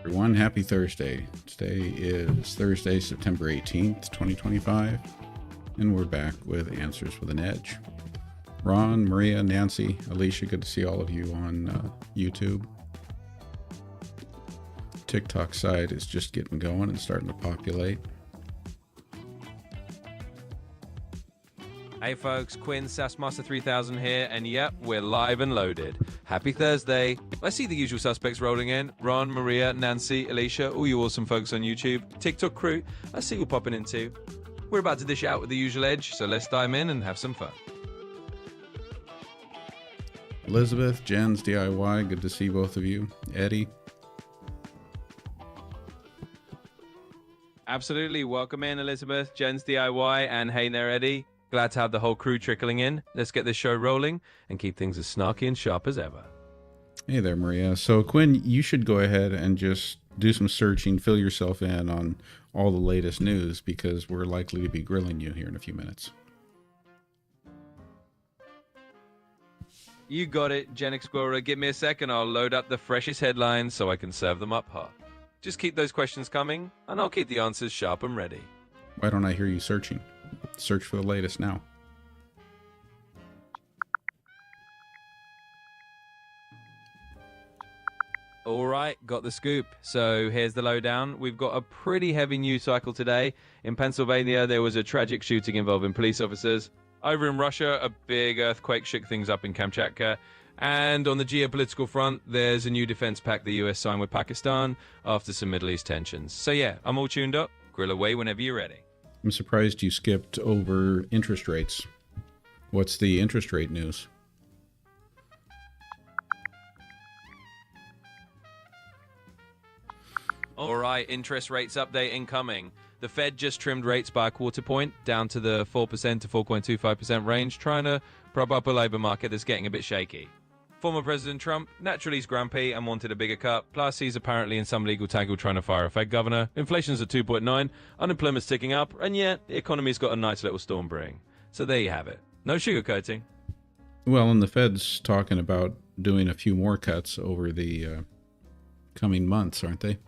Everyone, happy Thursday. Today is Thursday, September 18th, 2025, and we're back with Answers with an Edge. Ron, Maria, Nancy, Alicia, good to see all of you on YouTube. TikTok side is just getting going and starting to populate. Hey folks, Quinn, Sassmaster 3000 here, and yep, we're live and loaded. Happy Thursday. I see the usual suspects rolling in. Ron, Maria, Nancy, Alicia, all you awesome folks on YouTube. TikTok crew, I see you popping in too. We're about to dish out with the usual edge, so let's dive in and have some fun. Elizabeth, Jen's DIY, good to see both of you. Eddie. Absolutely, welcome in Elizabeth, Jen's DIY, and hey there Eddie. Glad to have the whole crew trickling in. Let's get this show rolling and keep things as snarky and sharp as ever. Hey there, Maria. So, Quinn, you should go ahead and just do some searching, fill yourself in on all the latest news, because we're likely to be grilling you here in a few minutes. You got it, GenXplorer. Give me a second. I'll load up the freshest headlines so I can serve them up hot. Just keep those questions coming, and I'll keep the answers sharp and ready. Why don't I hear you searching? Search for the latest now. All right, got the scoop. So here's the lowdown. We've got a pretty heavy news cycle today. In Pennsylvania, there was a tragic shooting involving police officers. Over in Russia, a big earthquake shook things up in Kamchatka. And on the geopolitical front, there's a new defense pact the US signed with Pakistan after some Middle East tensions. So yeah, I'm all tuned up. Grill away whenever you're ready. I'm surprised you skipped over interest rates. What's the interest rate news? All right, interest rates update incoming. The Fed just trimmed rates by a quarter point down to the 4% to 4.25% range, trying to prop up a labor market that's getting a bit shaky. Former President Trump naturally is grumpy and wanted a bigger cut, plus he's apparently in some legal tangle trying to fire a Fed governor. Inflation's at 2.9, unemployment's ticking up, and yet the economy's got a nice little storm brewing. So there you have it. No sugarcoating. Well, and the Fed's talking about doing a few more cuts over the coming months, aren't they?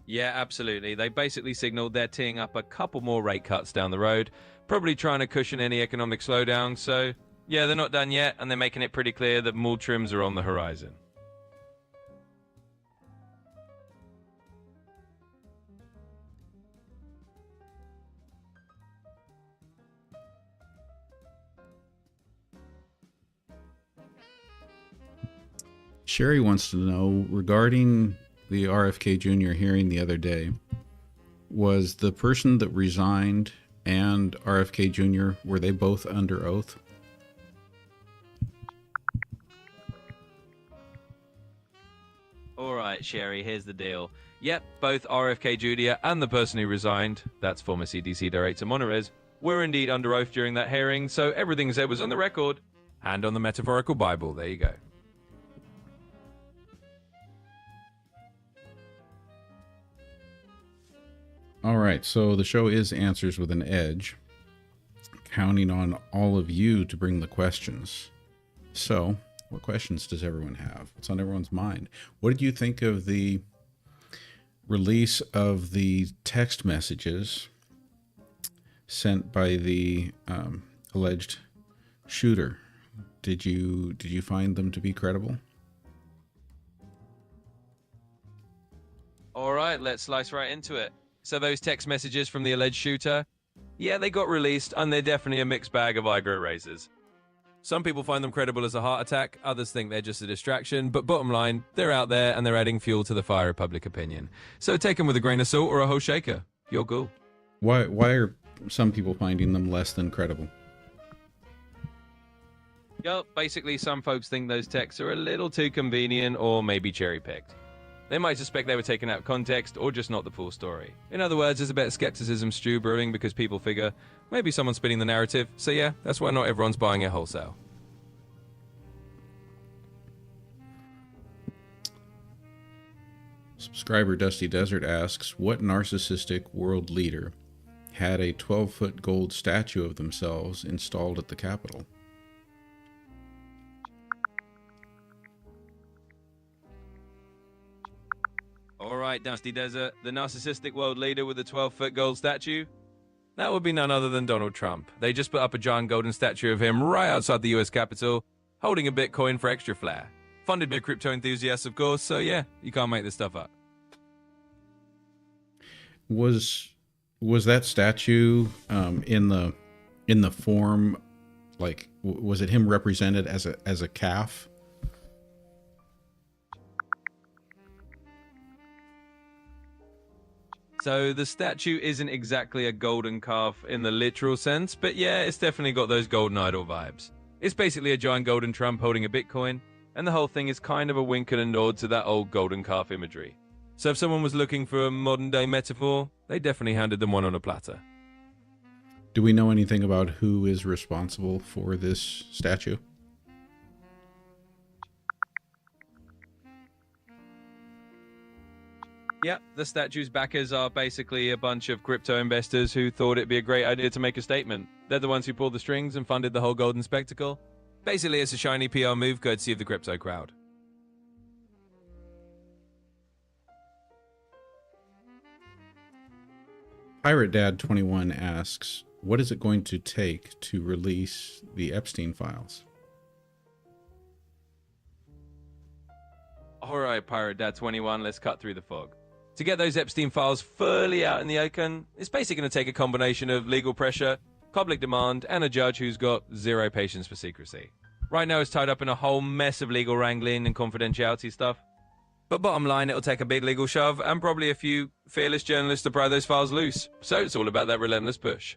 Yeah, absolutely. They basically signaled they're teeing up a couple more rate cuts down the road, probably trying to cushion any economic slowdown. So, yeah, they're not done yet, and they're making it pretty clear that more trims are on the horizon. Sherry wants to know, regarding the RFK Jr. hearing the other day, was the person that resigned and RFK Jr., were they both under oath? All right, Sherry, here's the deal. Yep, both RFK Jr. and the person who resigned, that's former CDC Director Monterez, were indeed under oath during that hearing, so everything said was on the record. And on the metaphorical Bible, there you go. All right, so the show is Answers with an Edge, counting on all of you to bring the questions. So, what questions does everyone have? What's on everyone's mind? What did you think of the release of the text messages sent by the alleged shooter? Did you find them to be credible? All right, let's slice right into it. So those text messages from the alleged shooter, yeah, they got released, and they're definitely a mixed bag of eyebrow raisers. Some people find them credible as a heart attack, others think they're just a distraction, but bottom line, they're out there and they're adding fuel to the fire of public opinion. So take them with a grain of salt or a whole shaker. You're cool. Why are some people finding them less than credible? Yup, basically some folks think those texts are a little too convenient or maybe cherry-picked. They might suspect they were taken out of context or just not the full story. In other words, there's a bit of skepticism stew brewing because people figure maybe someone's spinning the narrative. So yeah, that's why not everyone's buying it wholesale. Subscriber Dusty Desert asks, what narcissistic world leader had a 12-foot gold statue of themselves installed at the Capitol? All right, Dusty Desert, the narcissistic world leader with the 12-foot gold statue? That would be none other than Donald Trump. They just put up a giant golden statue of him right outside the US Capitol, holding a Bitcoin for extra flair. Funded by crypto enthusiasts, of course, so yeah, you can't make this stuff up. Was that statue in the form, like, was it him represented as a calf? So the statue isn't exactly a golden calf in the literal sense, but yeah, it's definitely got those golden idol vibes. It's basically a giant golden Trump holding a Bitcoin, and the whole thing is kind of a wink and a nod to that old golden calf imagery. So if someone was looking for a modern day metaphor, they definitely handed them one on a platter. Do we know anything about who is responsible for this statue? Yeah, the statue's backers are basically a bunch of crypto investors who thought it'd be a great idea to make a statement. They're the ones who pulled the strings and funded the whole golden spectacle. Basically, it's a shiny PR move courtesy of the crypto crowd. Pirate Dad 21 asks, what is it going to take to release the Epstein files? All right, Pirate Dad 21, let's cut through the fog. To get those Epstein files fully out in the open, it's basically going to take a combination of legal pressure, public demand, and a judge who's got zero patience for secrecy. Right now, it's tied up in a whole mess of legal wrangling and confidentiality stuff. But bottom line, it'll take a big legal shove and probably a few fearless journalists to pry those files loose. So it's all about that relentless push.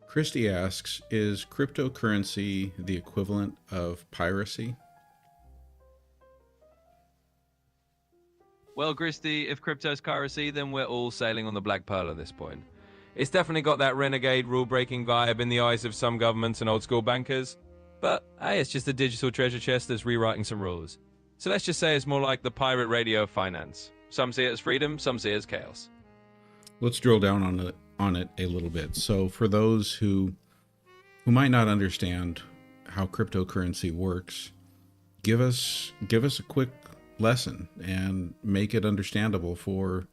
Christy asks, is cryptocurrency the equivalent of piracy? Well, Christy, if crypto's currency, then we're all sailing on the Black Pearl at this point. It's definitely got that renegade rule-breaking vibe in the eyes of some governments and old-school bankers. But, hey, it's just a digital treasure chest that's rewriting some rules. So let's just say it's more like the pirate radio of finance. Some see it as freedom, some see it as chaos. Let's drill down on it a little bit. So for those who might not understand how cryptocurrency works, give us a quick lesson and make it understandable for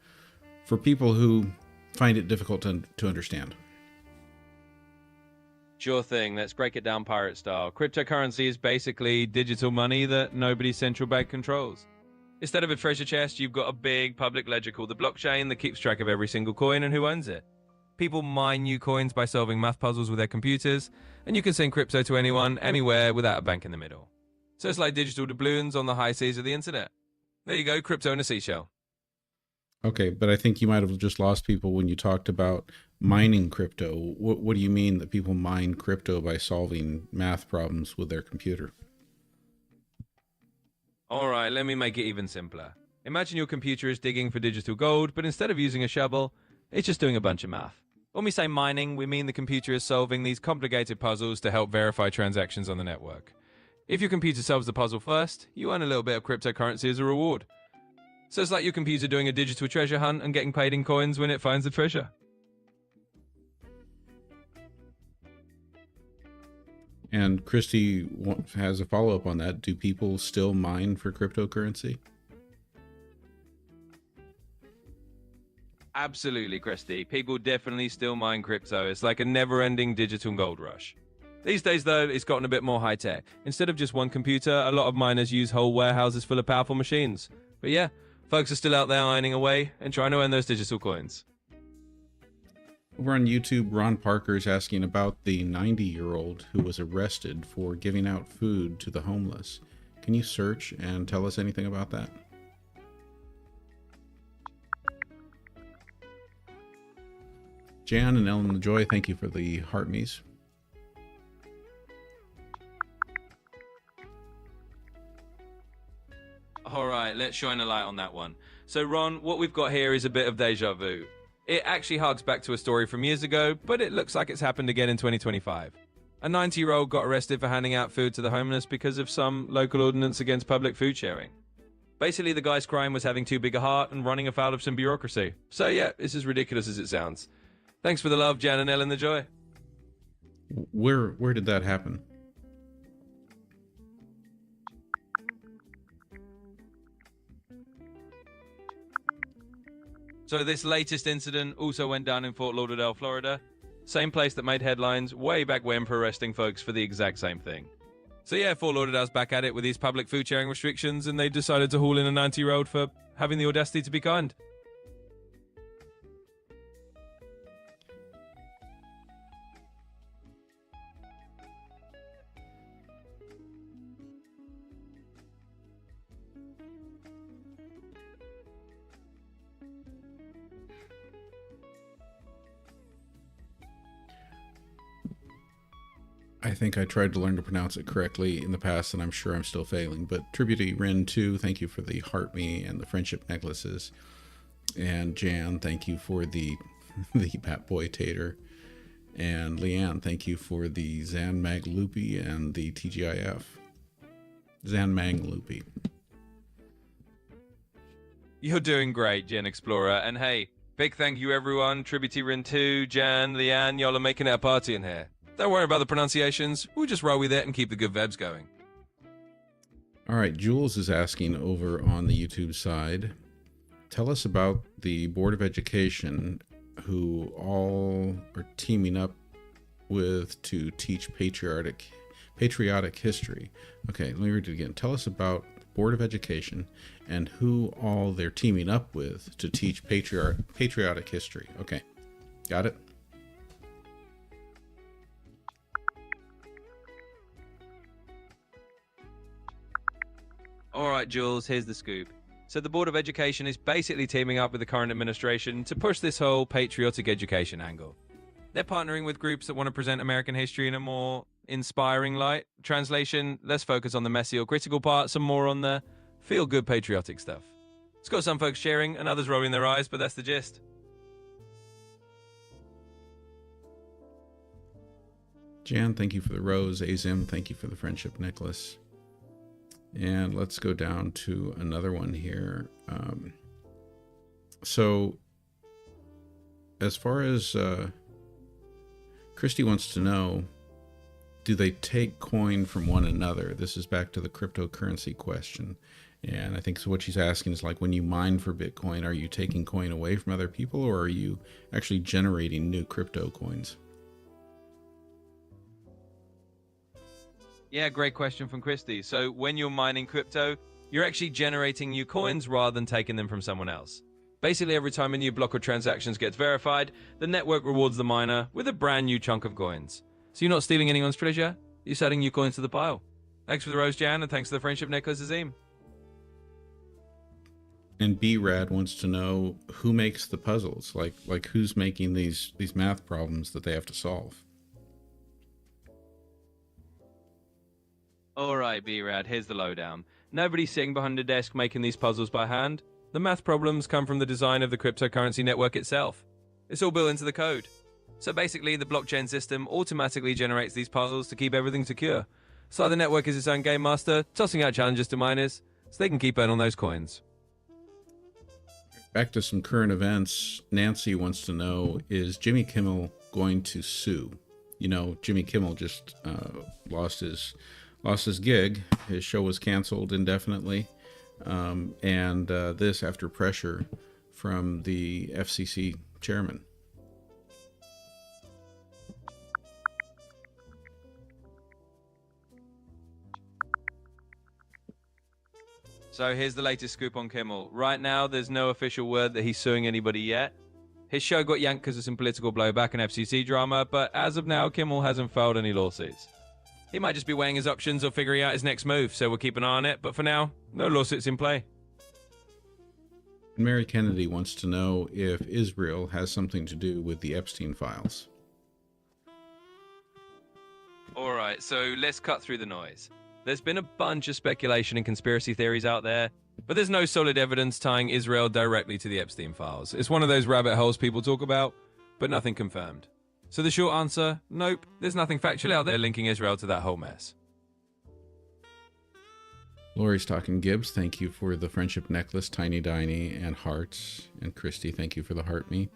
people who find it difficult to understand. Sure thing. Let's break it down pirate style. Cryptocurrency is basically digital money that nobody's central bank controls. Instead of a treasure chest, you've got a big public ledger called the blockchain that keeps track of every single coin and who owns it. People mine new coins by solving math puzzles with their computers, and you can send crypto to anyone, anywhere, without a bank in the middle. So it's like digital doubloons on the high seas of the internet. There you go, crypto in a seashell. Okay, but I think you might have just lost people when you talked about mining crypto. What do you mean that people mine crypto by solving math problems with their computer? All right, let me make it even simpler. Imagine your computer is digging for digital gold, but instead of using a shovel, it's just doing a bunch of math. When we say mining, we mean the computer is solving these complicated puzzles to help verify transactions on the network. If your computer solves the puzzle first, you earn a little bit of cryptocurrency as a reward. So it's like your computer doing a digital treasure hunt and getting paid in coins when it finds the treasure. And Christy has a follow-up on that. Do people still mine for cryptocurrency? Absolutely, Christy. People definitely still mine crypto. It's like a never-ending digital gold rush. These days, though, it's gotten a bit more high-tech. Instead of just one computer, a lot of miners use whole warehouses full of powerful machines. But yeah, folks are still out there ironing away and trying to earn those digital coins. Over on YouTube, Ron Parker is asking about the 90-year-old who was arrested for giving out food to the homeless. Can you search and tell us anything about that? Jan and Ellen LaJoy, thank you for the heart me's. All right, let's shine a light on that one. So, Ron, what we've got here is a bit of deja vu. It actually harks back to a story from years ago, but it looks like it's happened again in 2025. A 90-year-old got arrested for handing out food to the homeless because of some local ordinance against public food sharing. Basically, the guy's crime was having too big a heart and running afoul of some bureaucracy. So yeah, it's as ridiculous as it sounds. Thanks for the love, Jan and Ellen the Joy. Where did that happen? So this latest incident also went down in Fort Lauderdale, Florida. Same place that made headlines way back when for arresting folks for the exact same thing. So yeah, Fort Lauderdale's back at it with these public food sharing restrictions, and they decided to haul in a 90-year-old for having the audacity to be kind. I think I tried to learn to pronounce it correctly in the past, and I'm sure I'm still failing. But Tribute Rin 2, thank you for the heart me and the friendship necklaces. And Jan, thank you for the Bat Boy Tater. And Leanne, thank you for the Zan Mag Loopy and the TGIF. Zan Mag Loopy. You're doing great, GenXplorer. And hey, big thank you everyone. Tribute Rin 2, Jan, Leanne, y'all are making it a party in here. Don't worry about the pronunciations. We'll just roll with it and keep the good vibes going. All right, Jules is asking over on the YouTube side, tell us about the Board of Education who all are teaming up with to teach patriotic history. Okay, let me read it again. Tell us about the Board of Education and who all they're teaming up with to teach patriotic history. Okay, got it? All right, Jules, here's the scoop. So the Board of Education is basically teaming up with the current administration to push this whole patriotic education angle. They're partnering with groups that want to present American history in a more inspiring light. Translation, less focus on the messy or critical parts and more on the feel-good patriotic stuff. It's got some folks cheering and others rolling their eyes, but that's the gist. Jan, thank you for the rose. Azim, thank you for the friendship necklace. And let's go down to another one here. So as far as Christy wants to know, do they take coin from one another? This is back to the cryptocurrency question. And I think so what she's asking is, like, when you mine for Bitcoin, are you taking coin away from other people, or are you actually generating new crypto coins? Yeah, great question from Christy. So when you're mining crypto, you're actually generating new coins rather than taking them from someone else. Basically, every time a new block of transactions gets verified, the network rewards the miner with a brand new chunk of coins. So you're not stealing anyone's treasure, you're adding new coins to the pile. Thanks for the rose, Jan, and thanks for the friendship necklace, Azim. And B-Rad wants to know who makes the puzzles, like who's making these math problems that they have to solve. Alright, B-Rad, here's the lowdown. Nobody's sitting behind a desk making these puzzles by hand. The math problems come from the design of the cryptocurrency network itself. It's all built into the code. So basically, the blockchain system automatically generates these puzzles to keep everything secure. So the network is its own game master, tossing out challenges to miners, so they can keep earning those coins. Back to some current events. Nancy wants to know, is Jimmy Kimmel going to sue? You know, Jimmy Kimmel just lost his gig. His show was canceled indefinitely. And this after pressure from the FCC chairman. So here's the latest scoop on Kimmel. Right now, there's no official word that he's suing anybody yet. His show got yanked because of some political blowback and FCC drama, but as of now, Kimmel hasn't filed any lawsuits. He might just be weighing his options or figuring out his next move, so we'll keep an eye on it, but for now, no lawsuits in play. Mary Kennedy wants to know if Israel has something to do with the Epstein files. Alright, so let's cut through the noise. There's been a bunch of speculation and conspiracy theories out there, but there's no solid evidence tying Israel directly to the Epstein files. It's one of those rabbit holes people talk about, but nothing confirmed. So the short answer, nope, there's nothing factual out there linking Israel to that whole mess. Lori's talking Gibbs, thank you for the friendship necklace, Tiny Diny, and hearts. And Christy, thank you for the heart me.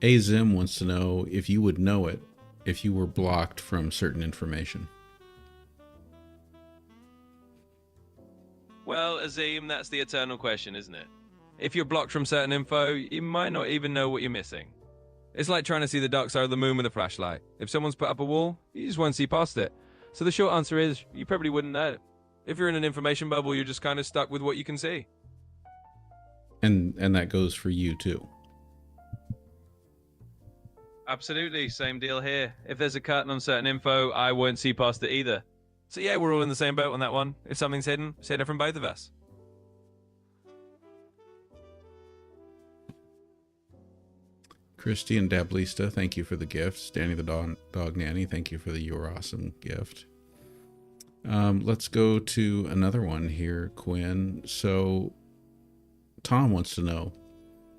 Azim wants to know if you would know it if you were blocked from certain information. Well, Azim, that's the eternal question, isn't it? If you're blocked from certain info, you might not even know what you're missing. It's like trying to see the dark side of the moon with a flashlight. If someone's put up a wall, you just won't see past it. So the short answer is, you probably wouldn't know. If you're in an information bubble, you're just kind of stuck with what you can see. And that goes for you too. Absolutely, same deal here. If there's a curtain on certain info, I won't see past it either. So yeah, we're all in the same boat on that one. If something's hidden, it's hidden from both of us. Christy and Dablista, thank you for the gifts. Danny the dog nanny, thank you for the You're Awesome gift. Let's go to another one here, Quinn. So Tom wants to know,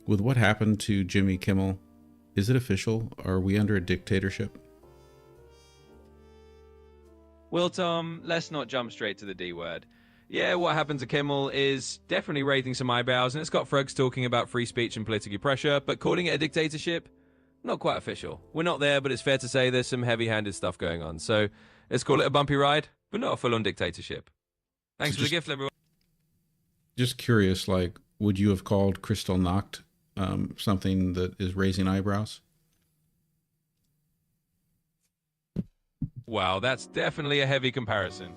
with what happened to Jimmy Kimmel, is it official? Are we under a dictatorship? Well, Tom, let's not jump straight to the D word. Yeah, what happened to Kimmel is definitely raising some eyebrows, and it's got folks talking about free speech and political pressure, but calling it a dictatorship, not quite official. We're not there, but it's fair to say there's some heavy-handed stuff going on. So let's call it a bumpy ride, but not a full-on dictatorship. Thanks for the gift, everyone. Just curious, like, would you have called Kristallnacht something that is raising eyebrows? Wow, that's definitely a heavy comparison.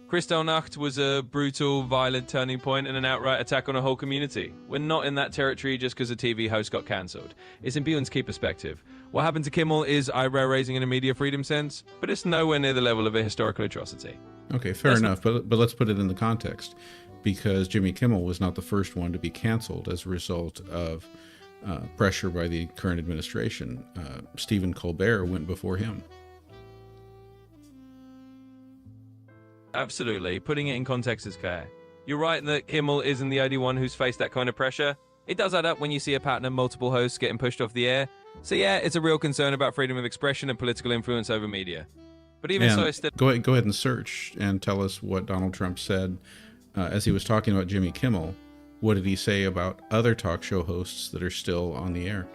Kristallnacht was a brutal, violent turning point and an outright attack on a whole community. We're not in that territory just because a TV host got cancelled. It's important to keep perspective. What happened to Kimmel is eyebrow-raising in a media freedom sense, but it's nowhere near the level of a historical atrocity. Okay, fair enough, but let's put it in the context, because Jimmy Kimmel was not the first one to be canceled as a result of pressure by the current administration. Stephen Colbert went before him. Absolutely. Putting it in context is fair. You're right that Kimmel isn't the only one who's faced that kind of pressure. It does add up when you see a pattern of multiple hosts getting pushed off the air. So yeah, it's a real concern about freedom of expression and political influence over media. But even so, it's still... Go ahead and search and tell us what Donald Trump said as he was talking about Jimmy Kimmel. What did he say about other talk show hosts that are still on the air?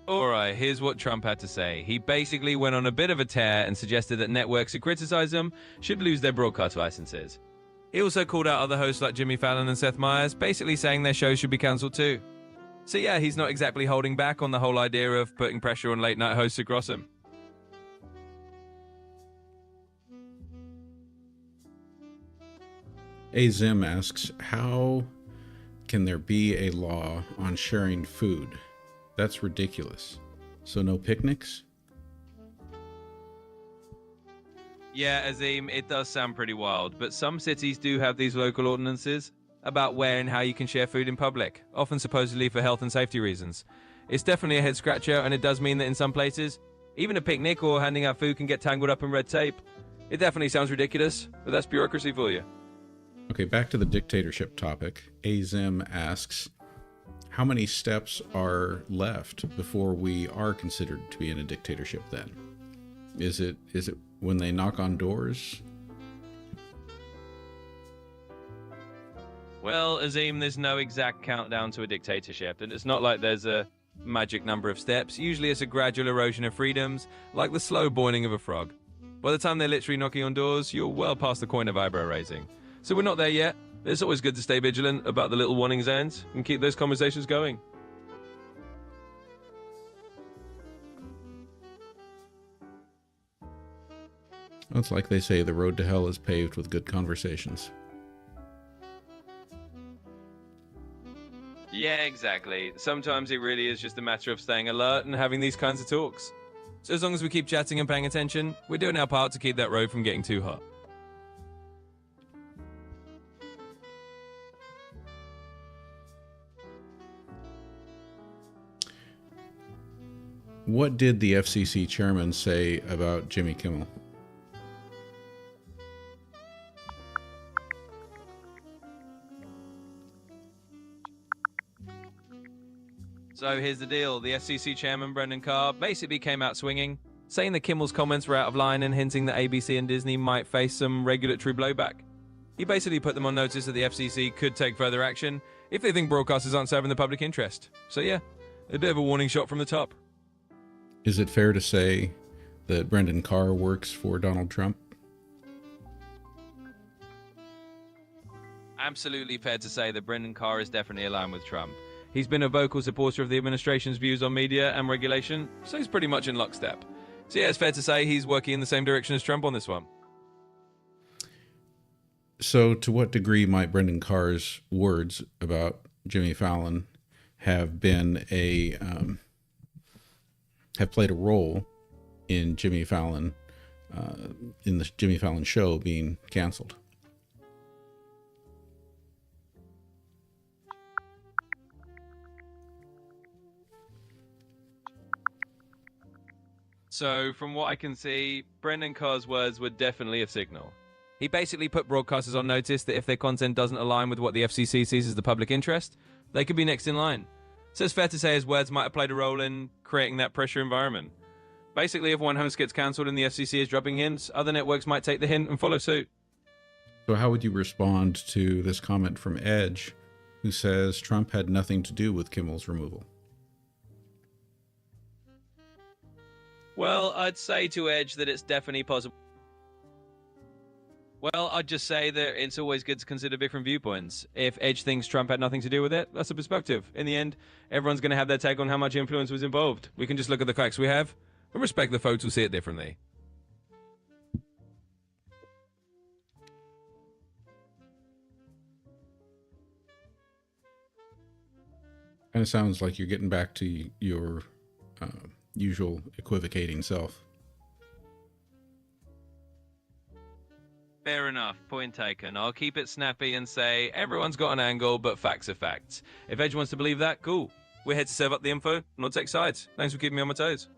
Alright, here's what Trump had to say. He basically went on a bit of a tear and suggested that networks who criticize him should lose their broadcast licenses. He also called out other hosts like Jimmy Fallon and Seth Meyers, basically saying their shows should be cancelled too. So yeah, he's not exactly holding back on the whole idea of putting pressure on late night hosts across him. Azim asks, how can there be a law on sharing food? That's ridiculous. So no picnics? Yeah, Azim, it does sound pretty wild, but some cities do have these local ordinances about where and how you can share food in public, often supposedly for health and safety reasons. It's definitely a head-scratcher, and it does mean that in some places, even a picnic or handing out food can get tangled up in red tape. It definitely sounds ridiculous, but that's bureaucracy for you. Okay, back to the dictatorship topic. Azim asks, how many steps are left before we are considered to be in a dictatorship then? Is it when they knock on doors? Well, Azim, there's no exact countdown to a dictatorship, and it's not like there's a magic number of steps. Usually it's a gradual erosion of freedoms, like the slow boiling of a frog. By the time they're literally knocking on doors, you're well past the point of eyebrow raising. So we're not there yet. It's always good to stay vigilant about the little warning signs and keep those conversations going. It's like they say, the road to hell is paved with good conversations. Yeah, exactly. Sometimes it really is just a matter of staying alert and having these kinds of talks. So as long as we keep chatting and paying attention, we're doing our part to keep that road from getting too hot. What did the FCC chairman say about Jimmy Kimmel? So here's the deal. The FCC chairman, Brendan Carr, basically came out swinging, saying that Kimmel's comments were out of line and hinting that ABC and Disney might face some regulatory blowback. He basically put them on notice that the FCC could take further action if they think broadcasters aren't serving the public interest. So yeah, a bit of a warning shot from the top. Is it fair to say that Brendan Carr works for Donald Trump? Absolutely fair to say that Brendan Carr is definitely aligned with Trump. He's been a vocal supporter of the administration's views on media and regulation, so he's pretty much in lockstep. So yeah, it's fair to say he's working in the same direction as Trump on this one. So to what degree might Brendan Carr's words about Jimmy Fallon have been have played a role in Jimmy Fallon, in the Jimmy Fallon show being canceled? So from what I can see, Brendan Carr's words were definitely a signal. He basically put broadcasters on notice that if their content doesn't align with what the FCC sees as the public interest, they could be next in line. So it's fair to say his words might have played a role in creating that pressure environment. Basically, if one host gets cancelled and the FCC is dropping hints, other networks might take the hint and follow suit. So how would you respond to this comment from Edge, who says Trump had nothing to do with Kimmel's removal? Well, I'd say to Edge that it's definitely possible. Well, I'd just say that it's always good to consider different viewpoints. If Edge thinks Trump had nothing to do with it, that's a perspective. In the end, everyone's going to have their take on how much influence was involved. We can just look at the facts we have and respect the folks who see it differently. Kind of sounds like you're getting back to your usual equivocating self. Fair enough, point taken. I'll keep it snappy and say everyone's got an angle, but facts are facts. If Edge wants to believe that, cool. We're here to serve up the info, and I'll take sides. Thanks for keeping me on my toes.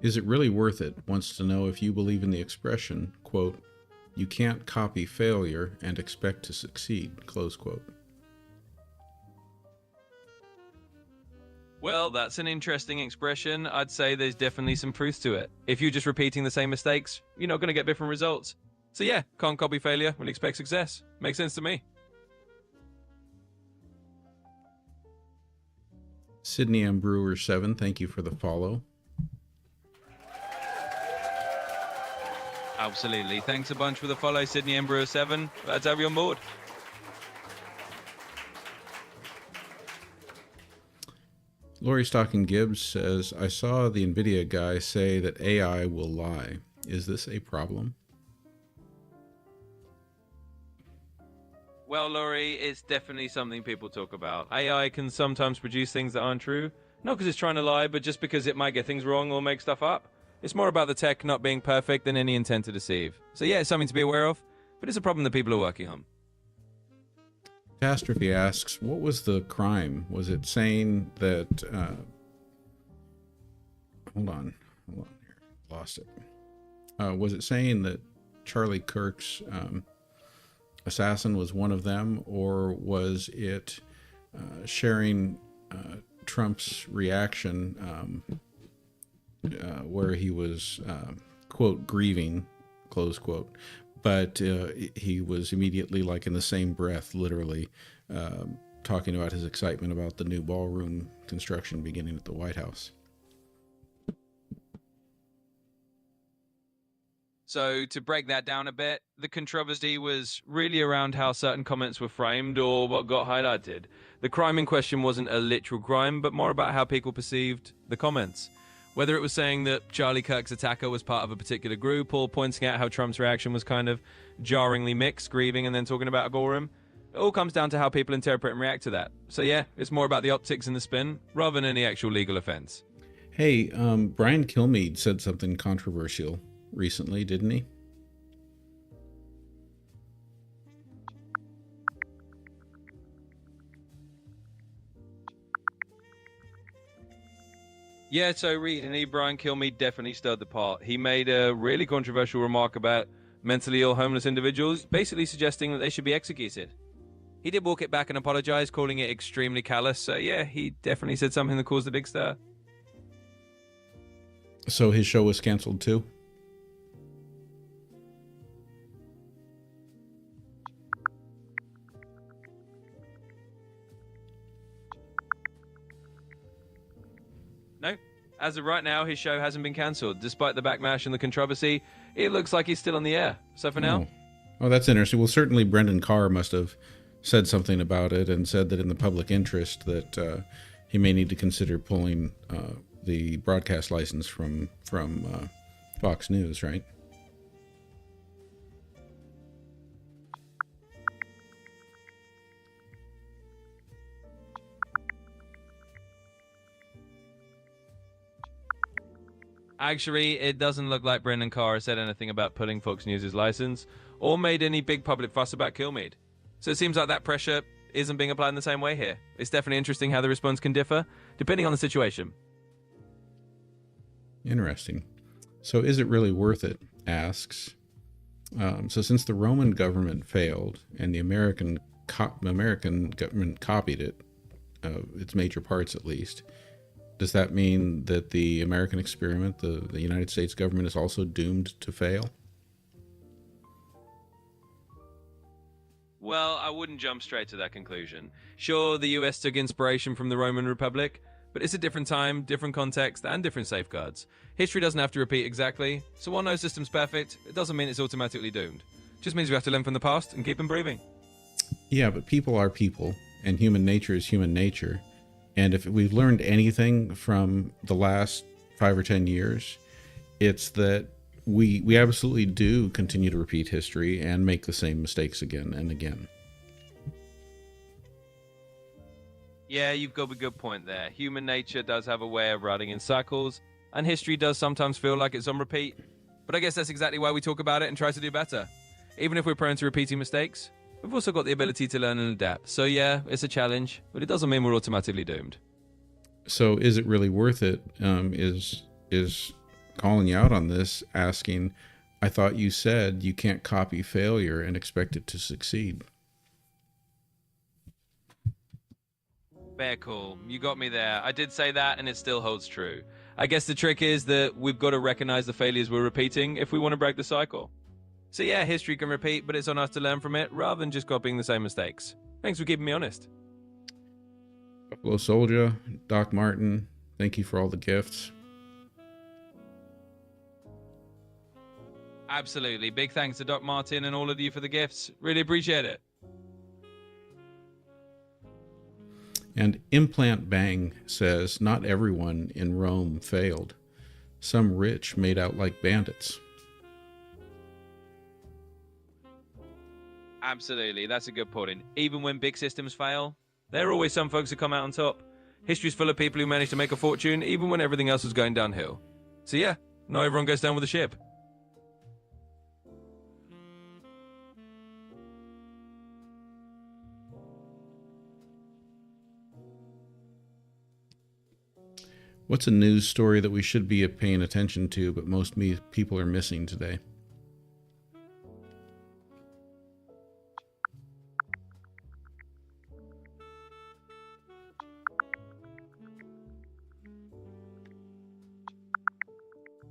Is it really worth it? Wants to know if you believe in the expression, quote, "You can't copy failure and expect to succeed," close quote. Well, that's an interesting expression. I'd say there's definitely some truth to it. If you're just repeating the same mistakes, you're not going to get different results. So yeah, can't copy failure and expect success. Makes sense to me. Sydney M. Brewer 7, thank you for the follow. Absolutely. Thanks a bunch for the follow, Sydney Embryo 7. Glad to have you on board. Lori Stocking Gibbs says, I saw the NVIDIA guy say that AI will lie. Is this a problem? Well, Laurie, it's definitely something people talk about. AI can sometimes produce things that aren't true. Not because it's trying to lie, but just because it might get things wrong or make stuff up. It's more about the tech not being perfect than any intent to deceive. So yeah, it's something to be aware of, but it's a problem that people are working on. Catastrophe asks, what was the crime? Was it saying that... hold on here. Lost it. Was it saying that Charlie Kirk's assassin was one of them, or was it sharing Trump's reaction where he was, quote, grieving, close quote, but he was immediately, like in the same breath, literally talking about his excitement about the new ballroom construction beginning at the White House? So to break that down a bit, the controversy was really around how certain comments were framed or what got highlighted. The crime in question wasn't a literal crime, but more about how people perceived the comments. Whether it was saying that Charlie Kirk's attacker was part of a particular group, or pointing out how Trump's reaction was kind of jarringly mixed, grieving and then talking about a ballroom, it all comes down to how people interpret and react to that. So yeah, it's more about the optics and the spin, rather than any actual legal offense. Hey, Brian Kilmeade said something controversial recently, didn't he? Yeah, so reading Brian Kilmeade definitely stirred the pot. He made a really controversial remark about mentally ill homeless individuals, basically suggesting that they should be executed. He did walk it back and apologize, calling it extremely callous. So yeah, he definitely said something that caused a big stir. So his show was canceled too? As of right now, his show hasn't been cancelled. Despite the backlash and the controversy, it looks like he's still on the air. So for now... Oh, that's interesting. Well, certainly Brendan Carr must have said something about it and said that in the public interest that he may need to consider pulling the broadcast license from Fox News, right? Actually, it doesn't look like Brendan Carr said anything about pulling Fox News' license or made any big public fuss about Kilmeade. So it seems like that pressure isn't being applied in the same way here. It's definitely interesting how the response can differ, depending on the situation. Interesting. So is it really worth it, asks. So since the Roman government failed and the American government copied it, its major parts at least, does that mean that the American experiment, the United States government, is also doomed to fail? Well, I wouldn't jump straight to that conclusion. Sure, the US took inspiration from the Roman Republic, but it's a different time, different context, and different safeguards. History doesn't have to repeat exactly, so while no system's perfect, it doesn't mean it's automatically doomed. It just means we have to learn from the past and keep improving. Yeah, but people are people, and human nature is human nature. And if we've learned anything from the last 5 or 10 years, it's that we absolutely do continue to repeat history and make the same mistakes again and again. Yeah, you've got a good point there. Human nature does have a way of running in cycles, and history does sometimes feel like it's on repeat. But I guess that's exactly why we talk about it and try to do better. Even if we're prone to repeating mistakes, we've also got the ability to learn and adapt. So yeah, it's a challenge, but it doesn't mean we're automatically doomed. So is it really worth it? Is calling you out on this, asking, I thought you said you can't copy failure and expect it to succeed. Very cool. You got me there. I did say that, and it still holds true. I guess the trick is that we've got to recognize the failures we're repeating if we want to break the cycle. So yeah, history can repeat, but it's on us to learn from it rather than just copying the same mistakes. Thanks for keeping me honest. Buffalo Soldier, Doc Martin, thank you for all the gifts. Absolutely. Big thanks to Doc Martin and all of you for the gifts. Really appreciate it. And Implant Bang says, not everyone in Rome failed. Some rich made out like bandits. Absolutely. That's a good point. Even when big systems fail, there are always some folks who come out on top. History's full of people who managed to make a fortune even when everything else was going downhill. So yeah, not everyone goes down with the ship. What's a news story that we should be paying attention to, but most people are missing today?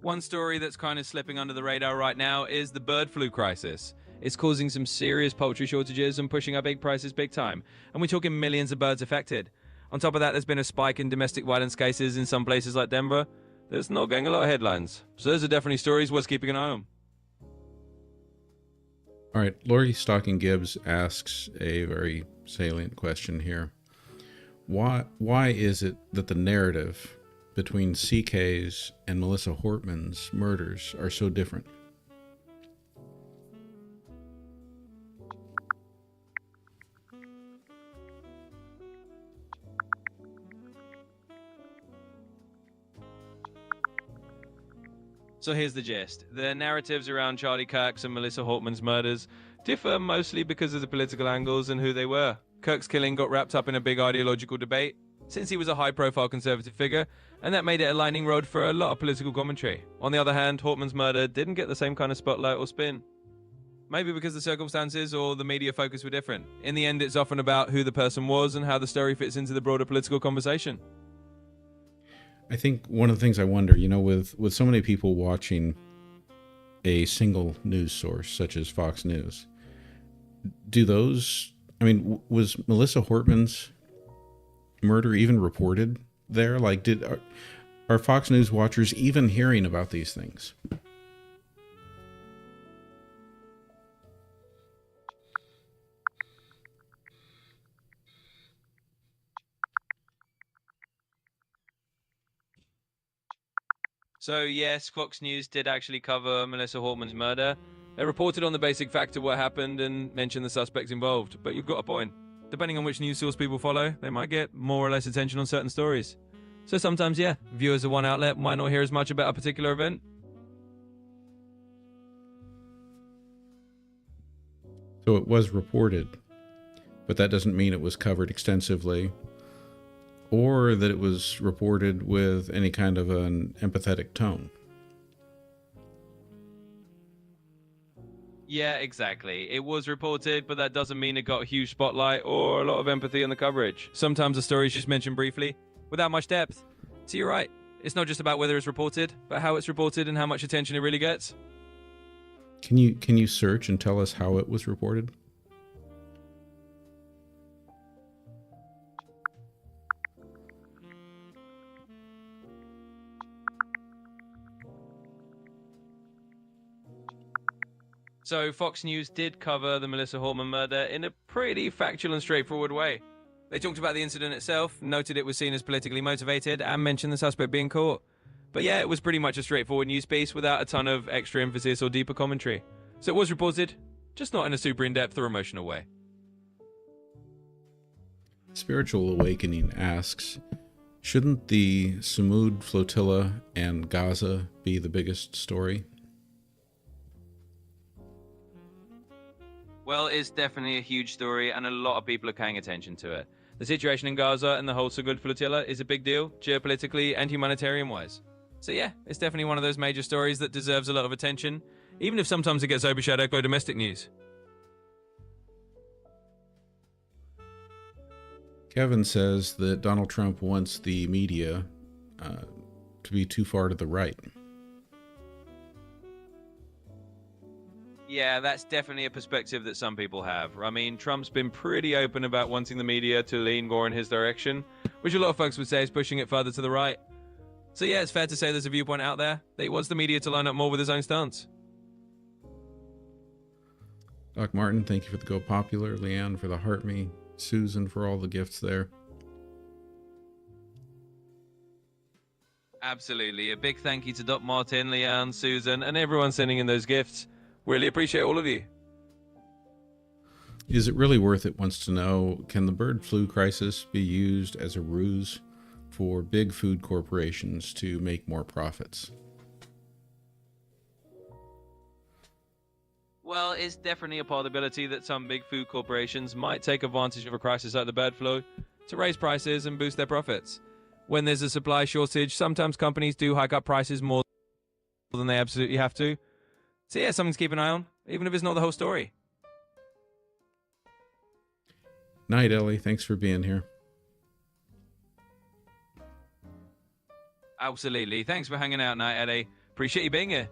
One story that's kind of slipping under the radar right now is the bird flu crisis. It's causing some serious poultry shortages and pushing up egg prices big time. And we're talking millions of birds affected. On top of that, there's been a spike in domestic violence cases in some places like Denver. That's not getting a lot of headlines. So those are definitely stories worth keeping an eye on. All right, Lori Stocking Gibbs asks a very salient question here. Why is it that the narrative between CK's and Melissa Hortman's murders are so different? So here's the gist. The narratives around Charlie Kirk's and Melissa Hortman's murders differ mostly because of the political angles and who they were. Kirk's killing got wrapped up in a big ideological debate, since he was a high-profile conservative figure, and that made it a lightning rod for a lot of political commentary. On the other hand, Hortman's murder didn't get the same kind of spotlight or spin. Maybe because the circumstances or the media focus were different. In the end, it's often about who the person was and how the story fits into the broader political conversation. I think one of the things I wonder, with so many people watching a single news source such as Fox News, was Melissa Hortman's murder even reported there? Like, Are Fox News watchers even hearing about these things? So yes, Fox News did actually cover Melissa Hortman's murder. They reported on the basic fact of what happened and mentioned the suspects involved. But you've got a point. Depending on which news source people follow, they might get more or less attention on certain stories. So sometimes, yeah, viewers of one outlet might not hear as much about a particular event. So it was reported, but that doesn't mean it was covered extensively, or that it was reported with any kind of an empathetic tone. Yeah, exactly. It was reported, but that doesn't mean it got a huge spotlight or a lot of empathy in the coverage. Sometimes a story is just mentioned briefly, without much depth. So you're right. It's not just about whether it's reported, but how it's reported and how much attention it really gets. Can you search and tell us how it was reported? So Fox News did cover the Melissa Hortman murder in a pretty factual and straightforward way. They talked about the incident itself, noted it was seen as politically motivated, and mentioned the suspect being caught. But yeah, it was pretty much a straightforward news piece without a ton of extra emphasis or deeper commentary. So it was reported, just not in a super in-depth or emotional way. Spiritual Awakening asks, shouldn't the Samud flotilla and Gaza be the biggest story? Well, it's definitely a huge story, and a lot of people are paying attention to it. The situation in Gaza and the whole Samud flotilla is a big deal, geopolitically and humanitarian-wise. So yeah, it's definitely one of those major stories that deserves a lot of attention, even if sometimes it gets overshadowed by domestic news. Kevin says that Donald Trump wants the media to be too far to the right. Yeah, that's definitely a perspective that some people have. I mean, Trump's been pretty open about wanting the media to lean more in his direction, which a lot of folks would say is pushing it further to the right. So yeah, it's fair to say there's a viewpoint out there that he wants the media to line up more with his own stance. Doc Martin, thank you for the Go Popular. Leanne for the Heart Me. Susan for all the gifts there. Absolutely. A big thank you to Doc Martin, Leanne, Susan, and everyone sending in those gifts. Really appreciate all of you. Is it really worth it wants to know, can the bird flu crisis be used as a ruse for big food corporations to make more profits? Well, it's definitely a possibility that some big food corporations might take advantage of a crisis like the bird flu to raise prices and boost their profits. When there's a supply shortage, sometimes companies do hike up prices more than they absolutely have to. So yeah, something to keep an eye on, even if it's not the whole story. Night, Ellie. Thanks for being here. Absolutely. Thanks for hanging out, Night Ellie. Appreciate you being here.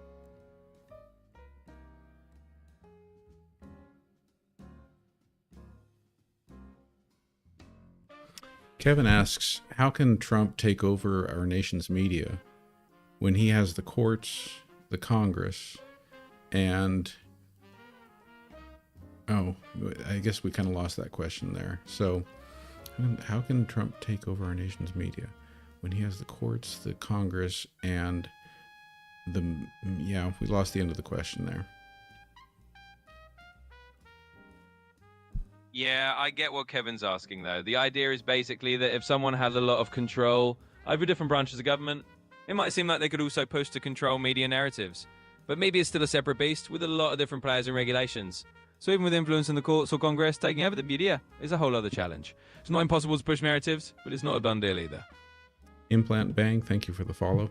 Kevin asks, how can Trump take over our nation's media when he has the courts, the Congress, and... Oh, I guess we kind of lost that question there. So, how can Trump take over our nation's media when he has the courts, the Congress, and the... Yeah, we lost the end of the question there. Yeah, I get what Kevin's asking, though. The idea is basically that if someone has a lot of control over different branches of government, it might seem like they could also push to control media narratives. But maybe it's still a separate beast with a lot of different players and regulations. So even with influence in the courts or Congress, taking over the media is a whole other challenge. It's not impossible to push narratives, but it's not a done deal either. Implant Bang, thank you for the follow.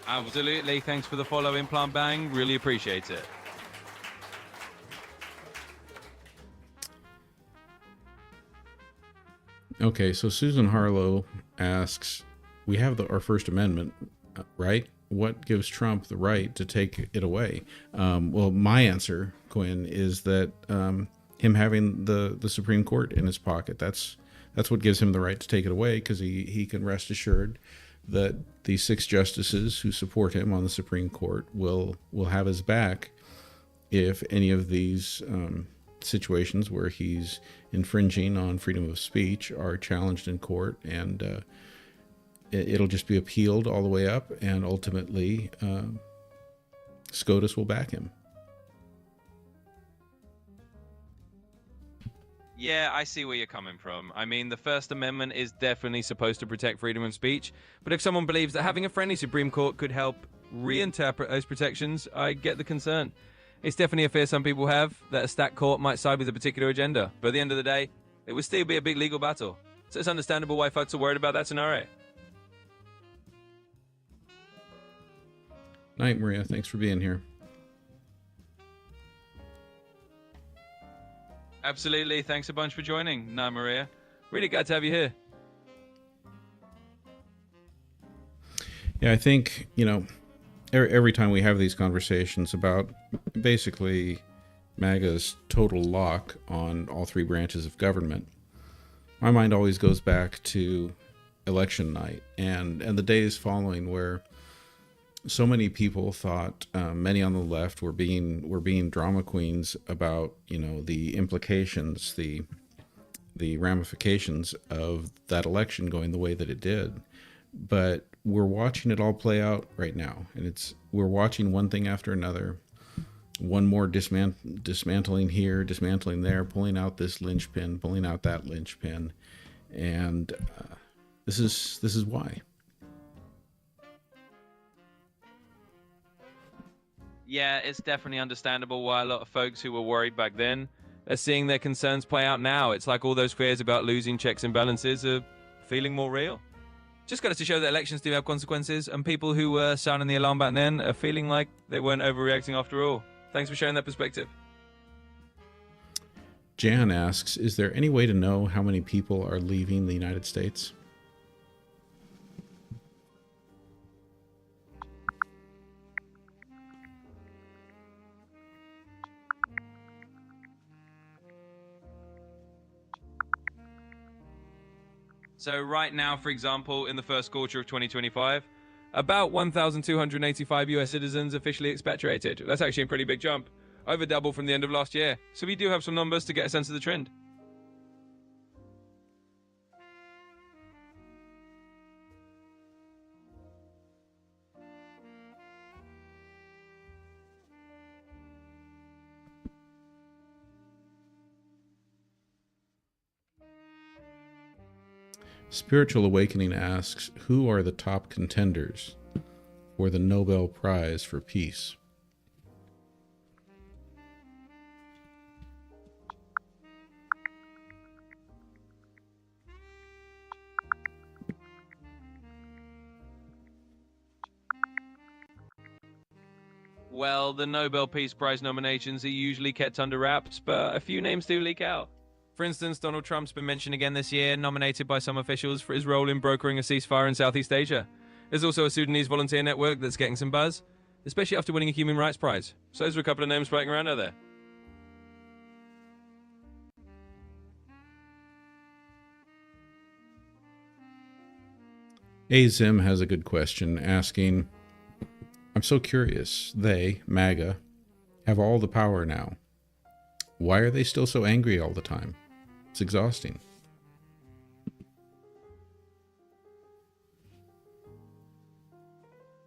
Absolutely. Thanks for the follow, Implant Bang. Really appreciate it. Okay, so Susan Harlow asks, we have our First Amendment, right? What gives Trump the right to take it away? Well, my answer, Quinn, is that him having the Supreme Court in his pocket, that's That's what gives him the right to take it away, because he can rest assured that the 6 justices who support him on the Supreme Court will have his back if any of these situations where he's infringing on freedom of speech are challenged in court, and it'll just be appealed all the way up, and ultimately SCOTUS will back him. Yeah, I see where you're coming from. I mean, the First Amendment is definitely supposed to protect freedom of speech, but if someone believes that having a friendly Supreme Court could help reinterpret those protections, I get the concern. It's definitely a fear some people have, that a stacked court might side with a particular agenda, but at the end of the day, it would still be a big legal battle. So it's understandable why folks are worried about that scenario. Night, Maria. Thanks for being here. Absolutely. Thanks a bunch for joining, Night Maria. Really glad to have you here. Yeah, I think, every time we have these conversations about basically MAGA's total lock on all 3 branches of government, my mind always goes back to election night and the days following, where so many people thought, many on the left were being drama queens about, the implications, the ramifications of that election going the way that it did. But we're watching it all play out right now, and we're watching one thing after another, one more dismantling here, dismantling there, pulling out this linchpin, pulling out that linchpin, and this is why. Yeah, it's definitely understandable why a lot of folks who were worried back then are seeing their concerns play out now. It's like all those fears about losing checks and balances are feeling more real. Just goes to show that elections do have consequences, and people who were sounding the alarm back then are feeling like they weren't overreacting after all. Thanks for sharing that perspective. Jan asks, is there any way to know how many people are leaving the United States? So right now, for example, in the first quarter of 2025, about 1,285 US citizens officially expatriated. That's actually a pretty big jump, over double from the end of last year. So we do have some numbers to get a sense of the trend. Spiritual Awakening asks, who are the top contenders for the Nobel Prize for Peace? Well, the Nobel Peace Prize nominations are usually kept under wraps, but a few names do leak out. For instance, Donald Trump's been mentioned again this year, nominated by some officials for his role in brokering a ceasefire in Southeast Asia. There's also a Sudanese volunteer network that's getting some buzz, especially after winning a Human Rights Prize. So those are a couple of names floating around out there. Azim has a good question, asking, I'm so curious. They, MAGA, have all the power now. Why are they still so angry all the time? It's exhausting.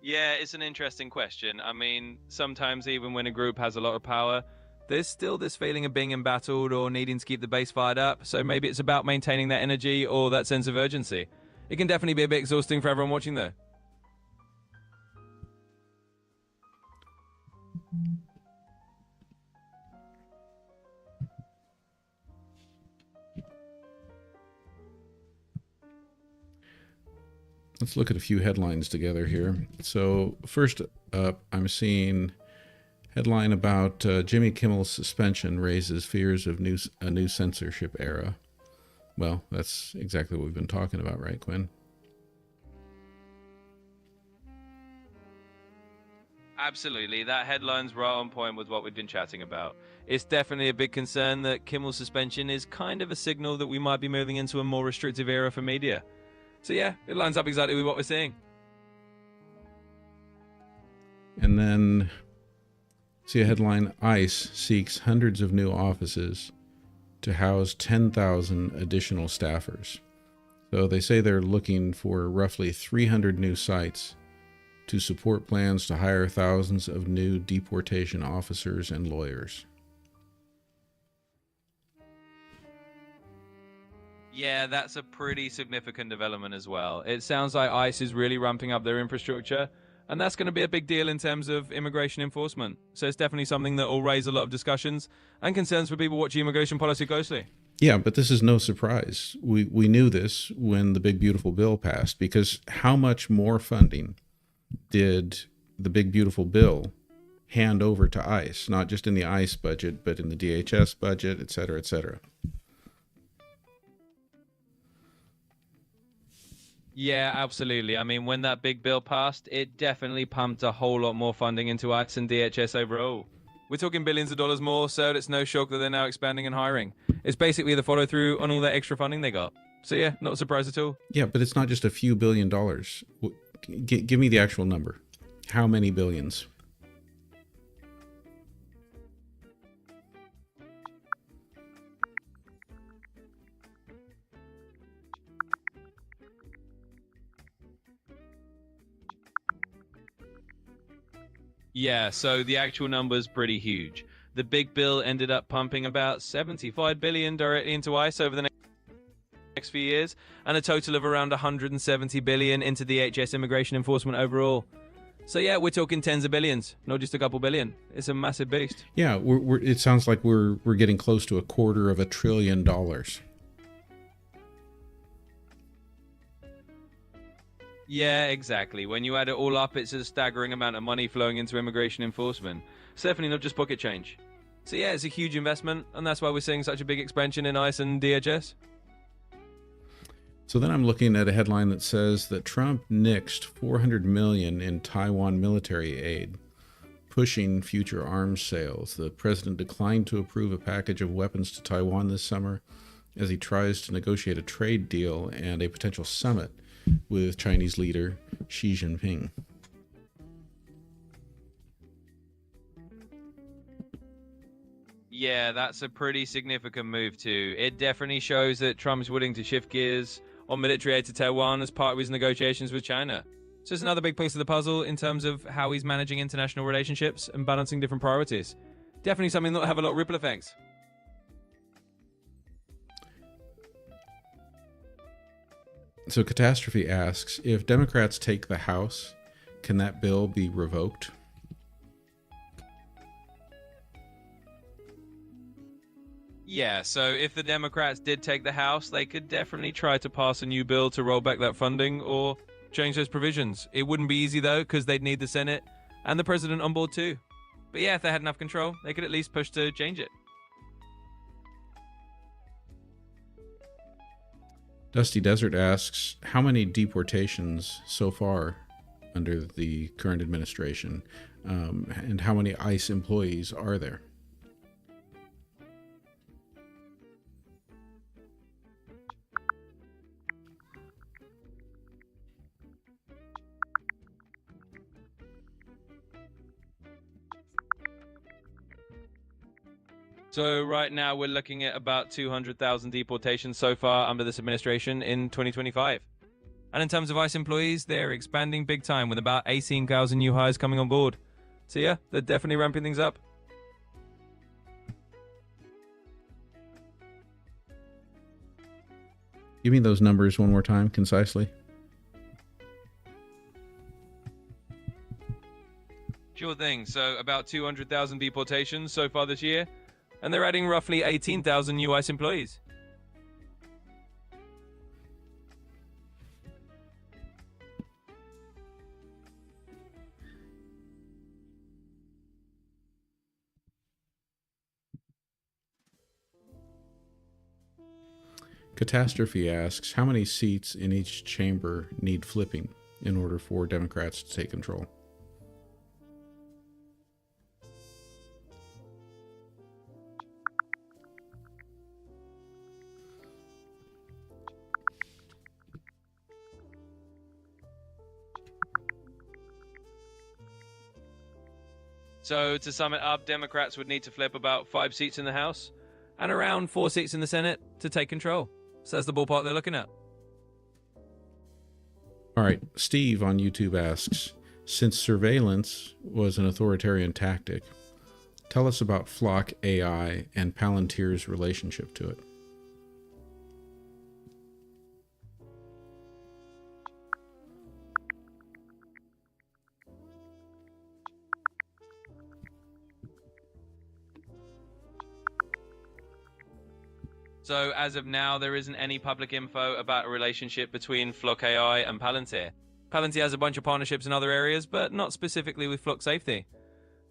Yeah, it's an interesting question. I mean, sometimes even when a group has a lot of power, there's still this feeling of being embattled or needing to keep the base fired up. So maybe it's about maintaining that energy or that sense of urgency. It can definitely be a bit exhausting for everyone watching, though. Let's look at a few headlines together here. So first up, I'm seeing headline about Jimmy Kimmel's suspension raises fears of a new censorship era. Well, that's exactly what we've been talking about, right, Quinn? Absolutely. That headline's right on point with what we've been chatting about. It's definitely a big concern that Kimmel's suspension is kind of a signal that we might be moving into a more restrictive era for media. So yeah, it lines up exactly with what we're seeing. And then see a headline, ICE seeks hundreds of new offices to house 10,000 additional staffers. So they say they're looking for roughly 300 new sites to support plans to hire thousands of new deportation officers and lawyers. Yeah, that's a pretty significant development as well. It sounds like ICE is really ramping up their infrastructure, and that's going to be a big deal in terms of immigration enforcement. So it's definitely something that will raise a lot of discussions and concerns for people watching immigration policy closely. Yeah, but this is no surprise. We knew this when the big beautiful bill passed, because how much more funding did the big beautiful bill hand over to ICE, not just in the ICE budget, but in the DHS budget, et cetera, et cetera? Yeah, absolutely. I mean, when that big bill passed, it definitely pumped a whole lot more funding into ICE and DHS overall. We're talking billions of dollars more, so it's no shock that they're now expanding and hiring. It's basically the follow through on all that extra funding they got. So yeah, not a surprise at all. Yeah, but it's not just a few $billion. Give me the actual number. How many billions? Yeah, so the actual number's pretty huge. The big bill ended up pumping about 75 billion directly into ICE over the next few years, and a total of around 170 billion into DHS immigration enforcement overall. So yeah, we're talking tens of billions, not just a couple billion. It's a massive beast. Yeah, it sounds like we're getting close to $250 billion. Yeah, exactly. When you add it all up, it's a staggering amount of money flowing into immigration enforcement. It's definitely not just pocket change. So yeah, it's a huge investment, and that's why we're seeing such a big expansion in ICE and DHS. So then I'm looking at a headline that says that Trump nixed $400 million in Taiwan military aid, pushing future arms sales. The president declined to approve a package of weapons to Taiwan this summer as he tries to negotiate a trade deal and a potential summit with Chinese leader Xi Jinping. Yeah, that's a pretty significant move too. It definitely shows that Trump's willing to shift gears on military aid to Taiwan as part of his negotiations with China. So it's another big piece of the puzzle in terms of how he's managing international relationships and balancing different priorities. Definitely something that will have a lot of ripple effects. So Catastrophe asks, if Democrats take the House, can that bill be revoked? Yeah, so if the Democrats did take the House, they could definitely try to pass a new bill to roll back that funding or change those provisions. It wouldn't be easy, though, because they'd need the Senate and the president on board, too. But yeah, if they had enough control, they could at least push to change it. Dusty Desert asks, how many deportations so far under the current administration, and how many ICE employees are there? So right now we're looking at about 200,000 deportations so far under this administration in 2025. And in terms of ICE employees, they're expanding big time with about 18,000 new hires coming on board. So yeah, they're definitely ramping things up. Give me those numbers one more time, concisely. Sure thing. So about 200,000 deportations so far this year. And they're adding roughly 18,000 new ICE employees. Catastrophe asks, how many seats in each chamber need flipping in order for Democrats to take control? So to sum it up, Democrats would need to flip about 5 seats in the House and around 4 seats in the Senate to take control. So that's the ballpark they're looking at. All right. Steve on YouTube asks, since surveillance was an authoritarian tactic, tell us about Flock AI and Palantir's relationship to it. So as of now, there isn't any public info about a relationship between Flock AI and Palantir. Palantir has a bunch of partnerships in other areas, but not specifically with Flock safety.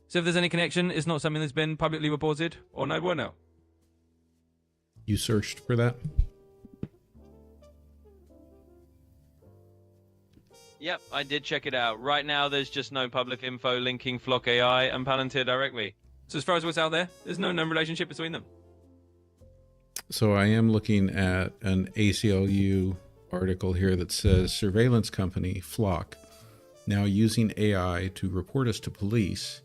So if there's any connection, it's not something that's been publicly reported, or no bueno. You searched for that? Yep, I did check it out. Right now, there's just no public info linking Flock AI and Palantir directly. So as far as what's out there, there's no known relationship between them. So I am looking at an ACLU article here that says surveillance company Flock now using AI to report us to police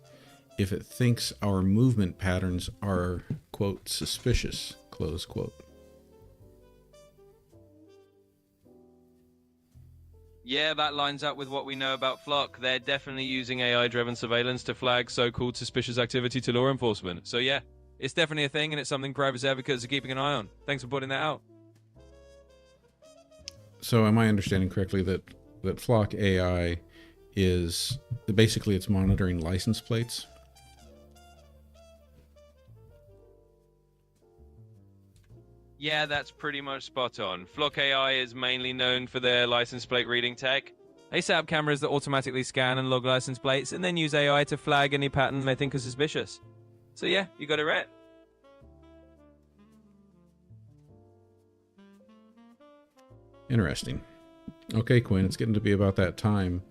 if it thinks our movement patterns are, quote, suspicious, close quote. Yeah, that lines up with what we know about Flock. They're definitely using AI-driven surveillance to flag so-called suspicious activity to law enforcement. So yeah, it's definitely a thing, and it's something privacy advocates are keeping an eye on. Thanks for putting that out. So am I understanding correctly that Flock AI is basically it's monitoring license plates? Yeah, that's pretty much spot on. Flock AI is mainly known for their license plate reading tech. They set up cameras that automatically scan and log license plates and then use AI to flag any patterns they think are suspicious. So yeah, you got it right. Interesting. Okay, Quinn, it's getting to be about that time.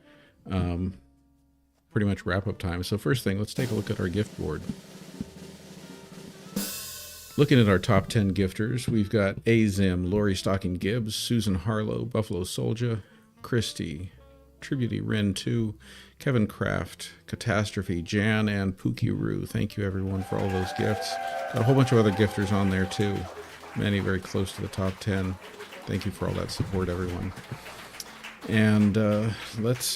Pretty much wrap up time. So first thing, let's take a look at our gift board. Looking at our top 10 gifters, we've got Azim, Lori Stocking Gibbs, Susan Harlow, Buffalo Soldier, Christy, Tributey Ren 2, Kevin Kraft, Catastrophe, Jan, and Pookie Roo. Thank you everyone for all those gifts. Got a whole bunch of other gifters on there too. Many very close to the top 10. Thank you for all that support, everyone. And let's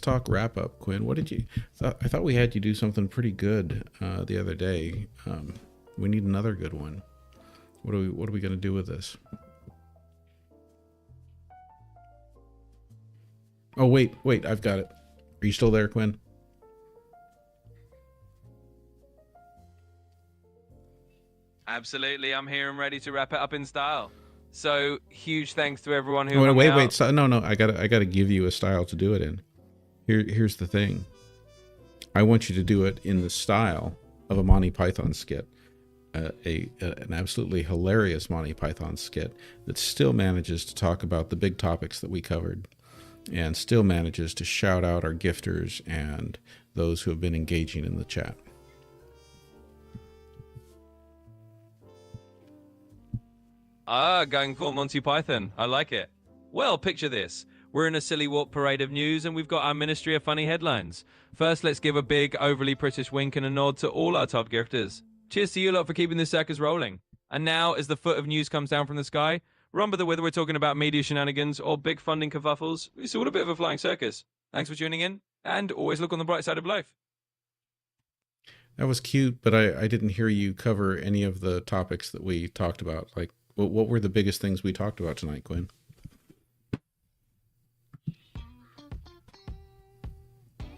talk wrap up, Quinn. What did you? I thought we had you do something pretty good the other day. We need another good one. What are we going to do with this? Oh wait, I've got it. Are you still there, Quinn? Absolutely, I'm here and ready to wrap it up in style. So huge thanks to everyone who. Wait. No. I gotta give you a style to do it in. Here's the thing. I want you to do it in the style of a Monty Python skit. An absolutely hilarious Monty Python skit that still manages to talk about the big topics that we covered and still manages to shout out our gifters and those who have been engaging in the chat. Going full Monty Python. I like it. Well, picture this. We're in a silly walk parade of news and we've got our Ministry of Funny headlines. First, let's give a big, overly British wink and a nod to all our top gifters. Cheers to you lot for keeping this circus rolling. And now, as the foot of news comes down from the sky, remember whether we're talking about media shenanigans or big funding kerfuffles, it's all a bit of a flying circus. Thanks for tuning in, and always look on the bright side of life. That was cute, but I didn't hear you cover any of the topics that we talked about. Like, what were the biggest things we talked about tonight, Quinn?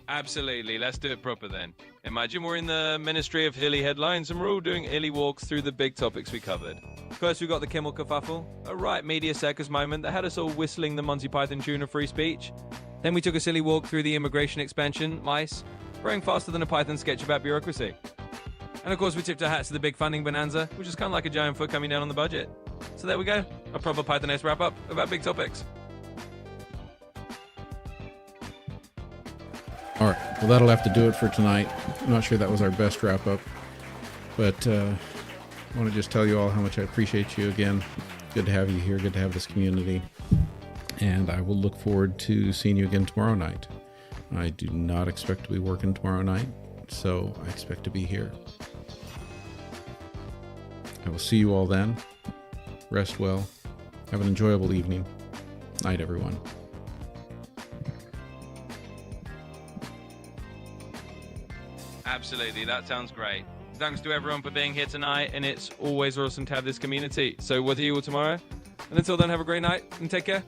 Absolutely. Let's do it proper then. Imagine we're in the Ministry of Hilly headlines and we're all doing illy walks through the big topics we covered. First, we got the Kimmel kerfuffle, a right media circus moment that had us all whistling the Monty Python tune of free speech. Then we took a silly walk through the immigration expansion, mice, growing faster than a Python sketch about bureaucracy. And of course, we tipped our hats to the big funding bonanza, which is kind of like a giant foot coming down on the budget. So there we go, a proper Python-esque wrap-up of our big topics. All right, well, that'll have to do it for tonight. I'm not sure that was our best wrap-up, but I want to just tell you all how much I appreciate you again. Good to have you here, good to have this community, and I will look forward to seeing you again tomorrow night. I do not expect to be working tomorrow night, So I expect to be here. I will see you all then. Rest well. Have an enjoyable evening. Night, everyone. Absolutely, that sounds great. Thanks to everyone for being here tonight, and it's always awesome to have this community. So we'll see you all tomorrow. And until then, have a great night and take care.